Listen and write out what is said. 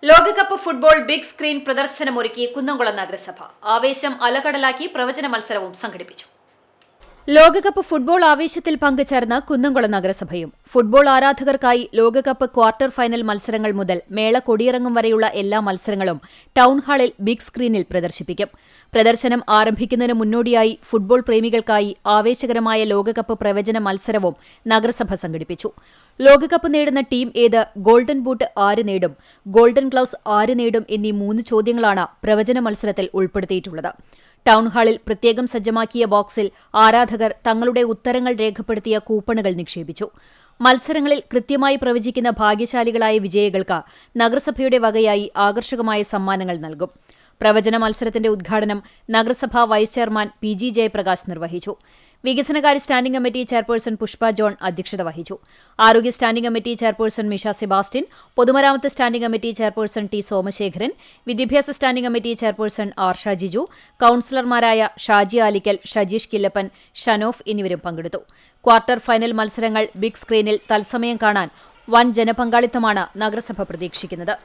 ലോകകപ്പ് football big screen പ്രദർശനമൊരുക്കി Kunnamkulam നഗരസഭ. ആവേശം അലകടലാക്കി പ്രവചന മത്സരവും സംഘടിപ്പിച്ചു. ലോകകപ്പ് ഫുട്ബോൾ ആവേശത്തിൽ പങ്കുചേർന്ന കുന്നംകുളം നഗരസഭയും ഫുട്ബോൾ ആരാധകർക്കായി ലോകകപ്പ് ക്വാർട്ടർ ഫൈനൽ മത്സരങ്ങൾ മുതൽ മേള കൊടിയിറങ്ങും വരെയുള്ള എല്ലാ മത്സരങ്ങളും ടൗൺഹാളിൽ ബിഗ് സ്ക്രീനിൽ പ്രദർശിപ്പിക്കും. പ്രദർശനം ആരംഭിക്കുന്നതിന് മുന്നോടിയായി ഫുട്ബോൾ പ്രേമികൾക്കായി ആവേശകരമായ ലോകകപ്പ് പ്രവചന മത്സരവും നഗരസഭ സംഘടിപ്പിച്ചു. ലോകകപ്പ് നേടുന്ന ടീം ഏത്, ഗോൾഡൻ ബൂട്ട് ആര് നേടും, ഗോൾഡൻ ഗ്ലൗസ് ആര് നേടും എന്നീ 3 ചോദ്യങ്ങളാണ് പ്രവചന മത്സരത്തിൽ ഉൾപ്പെടുത്തിയിട്ടുള്ളത്. ടൗൺഹാളിൽ പ്രത്യേകം സജ്ജമാക്കിയ ബോക്സിൽ ആരാധകർ തങ്ങളുടെ ഉത്തരങ്ങൾ രേഖപ്പെടുത്തിയ കൂപ്പണുകൾ നിക്ഷേപിച്ചു. മത്സരങ്ങളിൽ കൃത്യമായി പ്രവചിക്കുന്ന ഭാഗ്യശാലികളായ വിജയികൾക്ക് നഗരസഭയുടെ വകയായി ആകർഷകമായ സമ്മാനങ്ങൾ നൽകും. പ്രവചന മത്സരത്തിന്റെ ഉദ്ഘാടനം നഗരസഭാ vice chairman P. G. Jayaprakash നിർവഹിച്ചു. വികസനകാര്യ standing committee chairperson Pushpa John അധ്യക്ഷത വഹിച്ചു. ആരോഗ്യ standing committee chairperson Misha Sebastian, പൊതുമരാമത്ത് standing committee chairperson T Somasekharan, വിദ്യാഭ്യാസ standing committee chairperson Arsha Jiju, കൌൺസിലർമാരായ ഷാജി ആലിക്കൽ, ഷജീഷ് കില്ലപ്പൻ, ഷനോഫ് എന്നിവരും പങ്കെടുത്തു. ക്വാർട്ടർ ഫൈനൽ മത്സരങ്ങൾ ബിഗ് സ്ക്രീനിൽ തത്സമയം കാണാൻ വൻ ജനപങ്കാളിത്തമാണ് നഗരസഭ പ്രതീക്ഷിക്കുന്നത്.